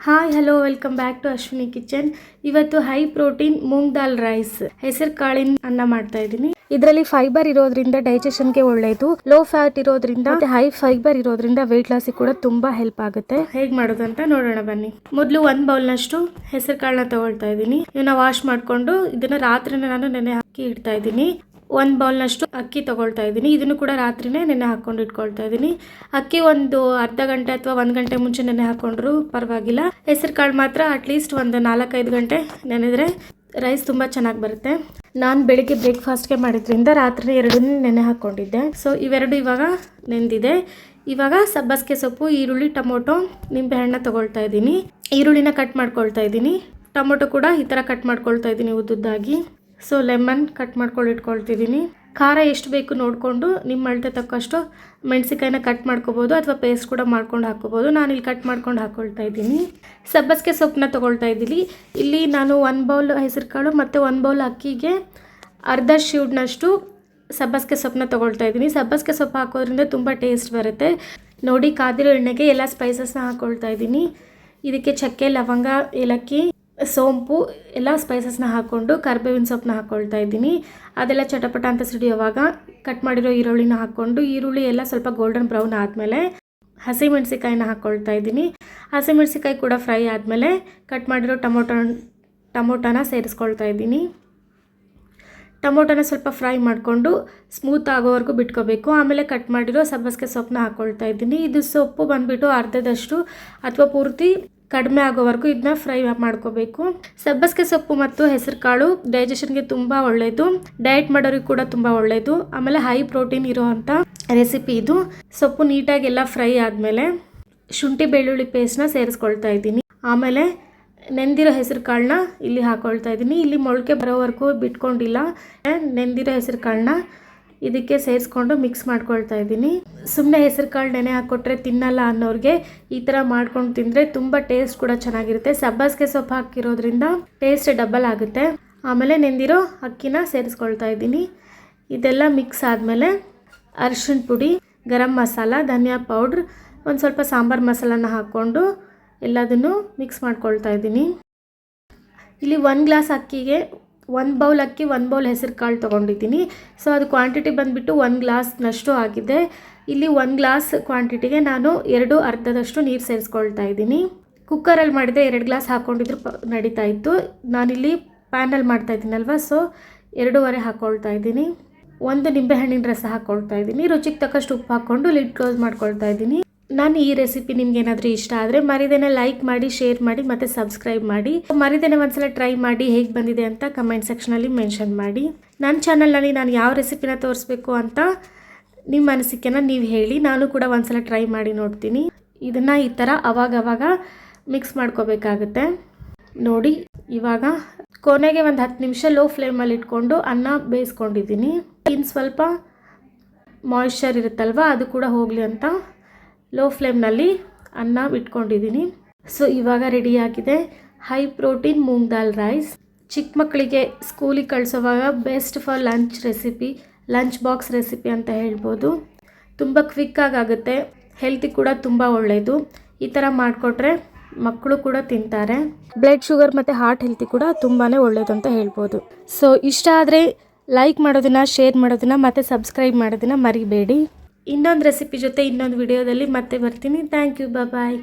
Hi hello welcome back to Ashwini kitchen. ಇವತ್ತು high protein moong dal rice ಹೆಸರು ಕಾಳಿನ ಅನ್ನ ಮಾಡ್ತಾ ಇದ್ದೀನಿ. ಇದರಲ್ಲಿ ಫೈಬರ್ ಇರೋದ್ರಿಂದ ಡೈಜೆಷನ್ಗೆ ಒಳ್ಳೆಯದು, ಲೋ ಫ್ಯಾಟ್ ಇರೋದ್ರಿಂದ ಮತ್ತೆ ಹೈ ಫೈಬರ್ ಇರೋದ್ರಿಂದ ವೆಯ್ಟ್ ಲಾಸ್ ಕೂಡ ತುಂಬಾ ಹೆಲ್ಪ್ ಆಗುತ್ತೆ. ಹೇಗೆ ಮಾಡೋದು ಅಂತ ನೋಡೋಣ ಬನ್ನಿ. ಮೊದಲು 1 ಬೌಲ್ನಷ್ಟು ಹೆಸರು ಕಾಳನ್ನ ತಗೊಳ್ತಾ ಇದ್ದೀನಿ. ಇದನ್ನ ವಾಶ್ ಮಾಡ್ಕೊಂಡು ಇದನ್ನ ರಾತ್ರಿನೇ ನಾನು ನೆನೆ ಹಾಕಿ ಇಡ್ತಾ ಇದ್ದೀನಿ. 1 ಬೌಲ್ನಷ್ಟು ಅಕ್ಕಿ ತಗೊಳ್ತಾ ಇದ್ದೀನಿ. ಇದನ್ನು ಕೂಡ ರಾತ್ರಿನೇ ನೆನೆ ಹಾಕೊಂಡು ಇಟ್ಕೊಳ್ತಾ ಇದ್ದೀನಿ. ಅಕ್ಕಿ ಒಂದು ಅರ್ಧ ಗಂಟೆ ಅಥವಾ 1 ಗಂಟೆ ಮುಂಚೆ ನೆನೆ ಹಾಕೊಂಡ್ರು ಪರವಾಗಿಲ್ಲ. ಹೆಸರು ಕಾಳು ಮಾತ್ರ ಅಟ್ಲೀಸ್ಟ್ ಒಂದು 4-5 ಗಂಟೆ ನೆನೆದ್ರೆ ರೈಸ್ ತುಂಬ ಚೆನ್ನಾಗಿ ಬರುತ್ತೆ. ನಾನು ಬೆಳಿಗ್ಗೆ ಬ್ರೇಕ್ಫಾಸ್ಟ್ಗೆ ಮಾಡಿದ್ರಿಂದ ರಾತ್ರಿ 2 ನೆನೆ ಹಾಕ್ಕೊಂಡಿದ್ದೆ. ಸೊ ಇವೆರಡು ಇವಾಗ ನೆಂದಿದೆ. ಇವಾಗ ಸಬ್ಬಸಿಗೆ ಸೊಪ್ಪು, ಈರುಳ್ಳಿ, ಟೊಮೊಟೊ, ನಿಂಬೆಹಣ್ಣ ತಗೊಳ್ತಾ ಇದ್ದೀನಿ. ಈರುಳ್ಳಿನ ಕಟ್ ಮಾಡ್ಕೊಳ್ತಾ ಇದ್ದೀನಿ. ಟೊಮೊಟೊ ಕೂಡ ಈ ಥರ ಕಟ್ ಮಾಡ್ಕೊಳ್ತಾ ಇದ್ದೀನಿ ಉದ್ದುದ್ದಾಗಿ. ಸೊ ಲೆಮನ್ ಕಟ್ ಮಾಡ್ಕೊಂಡು ಇಟ್ಕೊಳ್ತಿದ್ದೀನಿ. ಖಾರ ಎಷ್ಟು ಬೇಕು ನೋಡಿಕೊಂಡು ನಿಮ್ಮ ಅಳತೆ ತಕ್ಕಷ್ಟು ಮೆಣಸಿಕಾಯಿನ ಕಟ್ ಮಾಡ್ಕೋಬೋದು ಅಥವಾ ಪೇಸ್ಟ್ ಕೂಡ ಮಾಡ್ಕೊಂಡು ಹಾಕ್ಕೋಬೋದು. ನಾನಿಲ್ಲಿ ಕಟ್ ಮಾಡ್ಕೊಂಡು ಹಾಕ್ಕೊಳ್ತಾ ಇದ್ದೀನಿ. ಸಬ್ಬಸಿಗೆ ಸೊಪ್ಪನ್ನ ತೊಗೊಳ್ತಾ ಇದ್ದೀನಿ. ಇಲ್ಲಿ ನಾನು 1 ಬೌಲ್ ಹೆಸರು ಕಾಳು ಮತ್ತು 1 ಬೌಲ್ ಅಕ್ಕಿಗೆ ಅರ್ಧ ಶೀವ್ಡ್ನಷ್ಟು ಸಬ್ಬಸಿಗೆ ಸೊಪ್ಪನ್ನ ತೊಗೊಳ್ತಾ ಇದ್ದೀನಿ. ಸಬ್ಬಸಿಗೆ ಸೊಪ್ಪು ಹಾಕೋದ್ರಿಂದ ತುಂಬ ಟೇಸ್ಟ್ ಬರುತ್ತೆ. ನೋಡಿ, ಕಾದಿರೋ ಎಣ್ಣೆಗೆ ಎಲ್ಲ ಸ್ಪೈಸಸ್ನ ಹಾಕ್ಕೊಳ್ತಾ ಇದ್ದೀನಿ. ಇದಕ್ಕೆ ಚಕ್ಕೆ, ಲವಂಗ, ಏಲಕ್ಕಿ, ಸೋಂಪು ಎಲ್ಲ ಸ್ಪೈಸಸ್ನ ಹಾಕ್ಕೊಂಡು ಕರಿಬೇವಿನ ಸೊಪ್ಪನ್ನ ಹಾಕ್ಕೊಳ್ತಾ ಇದ್ದೀನಿ. ಅದೆಲ್ಲ ಚಟಪಟ ಅಂತ ಸಿಡಿಯೋವಾಗ ಕಟ್ ಮಾಡಿರೋ ಈರುಳ್ಳಿನ ಹಾಕ್ಕೊಂಡು, ಈರುಳ್ಳಿ ಎಲ್ಲ ಸ್ವಲ್ಪ ಗೋಲ್ಡನ್ ಬ್ರೌನ್ ಆದಮೇಲೆ ಹಸಿಮೆಣಸಿಕಾಯಿನ ಹಾಕ್ಕೊಳ್ತಾ ಇದ್ದೀನಿ. ಹಸಿಮೆಣಸಿಕಾಯಿ ಕೂಡ ಫ್ರೈ ಆದಮೇಲೆ ಕಟ್ ಮಾಡಿರೋ ಟೊಮೊಟೊನ ಸೇರಿಸ್ಕೊಳ್ತಾ ಇದ್ದೀನಿ. ಟೊಮೊಟೊನ ಸ್ವಲ್ಪ ಫ್ರೈ ಮಾಡಿಕೊಂಡು ಸ್ಮೂತ್ ಆಗೋವರೆಗೂ ಬಿಟ್ಕೋಬೇಕು. ಆಮೇಲೆ ಕಟ್ ಮಾಡಿರೋ ಸಬ್ಬಸಿಗೆ ಸೊಪ್ಪನ್ನ ಹಾಕ್ಕೊಳ್ತಾ ಇದ್ದೀನಿ. ಇದು ಸೊಪ್ಪು ಬಂದುಬಿಟ್ಟು ಅರ್ಧದಷ್ಟು ಅಥವಾ ಪೂರ್ತಿ ಕಡಿಮೆ ಆಗೋವರೆಗೂ ಇದನ್ನ ಫ್ರೈ ಮಾಡ್ಕೋಬೇಕು. ಸಬ್ಬಸಿಗೆ ಸೊಪ್ಪು ಮತ್ತು ಹೆಸರು ಕಾಳು ಡೈಜೆಷನ್ಗೆ ತುಂಬ ಒಳ್ಳೆಯದು, ಡಯಟ್ ಮಾಡೋರಿಗೆ ಕೂಡ ತುಂಬ ಒಳ್ಳೆಯದು. ಆಮೇಲೆ ಹೈ ಪ್ರೋಟೀನ್ ಇರೋವಂಥ ರೆಸಿಪಿ ಇದು. ಸೊಪ್ಪು ನೀಟಾಗಿ ಎಲ್ಲ ಫ್ರೈ ಆದಮೇಲೆ ಶುಂಠಿ ಬೆಳ್ಳುಳ್ಳಿ ಪೇಸ್ಟ್ನ ಸೇರಿಸ್ಕೊಳ್ತಾ ಇದ್ದೀನಿ. ಆಮೇಲೆ ನೆಂದಿರೋ ಹೆಸರು ಕಾಳನ್ನ ಇಲ್ಲಿ ಹಾಕ್ಕೊಳ್ತಾ ಇದ್ದೀನಿ. ಇಲ್ಲಿ ಮೊಳಕೆ ಬರೋವರೆಗೂ ಬಿಟ್ಕೊಂಡಿಲ್ಲ. ನೆಂದಿರೋ ಹೆಸರು ಕಾಳನ್ನ ಇದಕ್ಕೆ ಸೇರಿಸ್ಕೊಂಡು ಮಿಕ್ಸ್ ಮಾಡ್ಕೊಳ್ತಾ ಇದ್ದೀನಿ. ಸುಮ್ಮನೆ ಹೆಸರು ಕಾಳು ನೆನೆ ಹಾಕ್ಕೊಟ್ರೆ ತಿನ್ನಲ್ಲ ಅನ್ನೋರಿಗೆ ಈ ಥರ ಮಾಡ್ಕೊಂಡು ತಿಂದರೆ ತುಂಬ ಟೇಸ್ಟ್ ಕೂಡ ಚೆನ್ನಾಗಿರುತ್ತೆ. ಸಬ್ಬಸಿಗೆ ಸೊಪ್ಪು ಹಾಕಿರೋದ್ರಿಂದ ಟೇಸ್ಟ್ ಡಬಲ್ ಆಗುತ್ತೆ. ಆಮೇಲೆ ನೆಂದಿರೋ ಅಕ್ಕಿನ ಸೇರಿಸ್ಕೊಳ್ತಾ ಇದ್ದೀನಿ. ಇದೆಲ್ಲ ಮಿಕ್ಸ್ ಆದಮೇಲೆ ಅರಿಶಿಣ ಪುಡಿ, ಗರಂ ಮಸಾಲ, ಧನಿಯಾ ಪೌಡ್ರ್, ಒಂದು ಸ್ವಲ್ಪ ಸಾಂಬಾರು ಮಸಾಲನ ಹಾಕ್ಕೊಂಡು ಎಲ್ಲದನ್ನು ಮಿಕ್ಸ್ ಮಾಡ್ಕೊಳ್ತಾ ಇದ್ದೀನಿ. ಇಲ್ಲಿ 1 ಗ್ಲಾಸ್ ಅಕ್ಕಿಗೆ 1 ಬೌಲ್ ಅಕ್ಕಿ, 1 ಬೌಲ್ ಹೆಸರು ಕಾಳು ತೊಗೊಂಡಿದ್ದೀನಿ. ಸೊ ಅದು ಕ್ವಾಂಟಿಟಿ ಬಂದುಬಿಟ್ಟು 1 ಗ್ಲಾಸ್ನಷ್ಟು ಆಗಿದೆ. ಇಲ್ಲಿ 1 ಗ್ಲಾಸ್ ಕ್ವಾಂಟಿಟಿಗೆ ನಾನು 2 ಅರ್ಧದಷ್ಟು ನೀರು ಸೇರಿಸ್ಕೊಳ್ತಾ ಇದ್ದೀನಿ. ಕುಕ್ಕರಲ್ಲಿ ಮಾಡಿದರೆ 2 ಗ್ಲಾಸ್ ಹಾಕ್ಕೊಂಡಿದ್ರು ನಡೀತಾ ಇತ್ತು. ನಾನಿಲ್ಲಿ ಪ್ಯಾನಲ್ಲಿ ಮಾಡ್ತಾ ಇದ್ದೀನಲ್ವ, ಸೊ 2.5 ಹಾಕ್ಕೊಳ್ತಾ ಇದ್ದೀನಿ. 1 ನಿಂಬೆಹಣ್ಣಿನ ರಸ ಹಾಕ್ಕೊಳ್ತಾ ಇದ್ದೀನಿ. ರುಚಿಗೆ ತಕ್ಕಷ್ಟು ಉಪ್ಪು ಹಾಕ್ಕೊಂಡು ಲಿಡ್ ಕ್ಲೋಸ್ ಮಾಡ್ಕೊಳ್ತಾ ಇದ್ದೀನಿ. ನಾನು ಈ ರೆಸಿಪಿ ನಿಮ್ಗೆ ಏನಾದರೂ ಇಷ್ಟ ಆದರೆ ಮರಿದೇನೆ ಲೈಕ್ ಮಾಡಿ, ಶೇರ್ ಮಾಡಿ ಮತ್ತು ಸಬ್ಸ್ಕ್ರೈಬ್ ಮಾಡಿ. ಮರಿದೇನೆ ಒಂದ್ಸಲ ಟ್ರೈ ಮಾಡಿ ಹೇಗೆ ಬಂದಿದೆ ಅಂತ ಕಮೆಂಟ್ ಸೆಕ್ಷನಲ್ಲಿ ಮೆನ್ಷನ್ ಮಾಡಿ. ನನ್ನ ಚಾನಲ್ನಲ್ಲಿ ನಾನು ಯಾವ ರೆಸಿಪಿನ ತೋರಿಸ್ಬೇಕು ಅಂತ ನಿಮ್ಮ ಅನಿಸಿಕೆನ ನೀವು ಹೇಳಿ. ನಾನು ಕೂಡ ಒಂದ್ಸಲ ಟ್ರೈ ಮಾಡಿ ನೋಡ್ತೀನಿ. ಇದನ್ನು ಈ ಥರ ಅವಾಗವಾಗ ಮಿಕ್ಸ್ ಮಾಡ್ಕೋಬೇಕಾಗುತ್ತೆ. ನೋಡಿ, ಇವಾಗ ಕೊನೆಗೆ ಒಂದು 10 ನಿಮಿಷ ಲೋ ಫ್ಲೇಮಲ್ಲಿ ಇಟ್ಕೊಂಡು ಅನ್ನ ಬೇಯಿಸ್ಕೊಂಡಿದ್ದೀನಿ. ಇನ್ನು ಸ್ವಲ್ಪ ಮಾಯಿಶ್ಚರ್ ಇರುತ್ತಲ್ವ, ಅದು ಕೂಡ ಹೋಗಲಿ ಅಂತ ಲೋ ಫ್ಲೇಮ್ನಲ್ಲಿ ಅನ್ನ ಇಟ್ಕೊಂಡಿದ್ದೀನಿ. ಸೊ ಇವಾಗ ರೆಡಿಯಾಗಿದೆ high protein moong dal rice. ಚಿಕ್ಕ ಮಕ್ಕಳಿಗೆ ಸ್ಕೂಲಿಗೆ ಕಳಿಸೋವಾಗ best for lunch recipe, lunch box recipe ಅಂತ ಹೇಳ್ಬೋದು. ತುಂಬ ಕ್ವಿಕ್ಕಾಗಿ ಆಗುತ್ತೆ, ಹೆಲ್ತಿ ಕೂಡ ತುಂಬ ಒಳ್ಳೆಯದು. ಈ ಥರ ಮಾಡಿಕೊಟ್ರೆ ಮಕ್ಕಳು ಕೂಡ ತಿಂತಾರೆ. ಬ್ಲಡ್ ಶುಗರ್ ಮತ್ತು ಹಾರ್ಟ್ ಹೆಲ್ತಿ ಕೂಡ ತುಂಬಾ ಒಳ್ಳೆಯದು ಅಂತ ಹೇಳ್ಬೋದು. ಸೊ ಇಷ್ಟ ಆದರೆ ಲೈಕ್ ಮಾಡೋದನ್ನು, ಶೇರ್ ಮಾಡೋದನ್ನು ಮತ್ತು ಸಬ್ಸ್ಕ್ರೈಬ್ ಮಾಡೋದನ್ನು ಮರಿಬೇಡಿ. ಇನ್ನೊಂದು ರೆಸಿಪಿ ಜೊತೆ ಇನ್ನೊಂದು ವಿಡಿಯೋದಲ್ಲಿ ಮತ್ತೆ ಬರ್ತೀನಿ. Thank you, bye.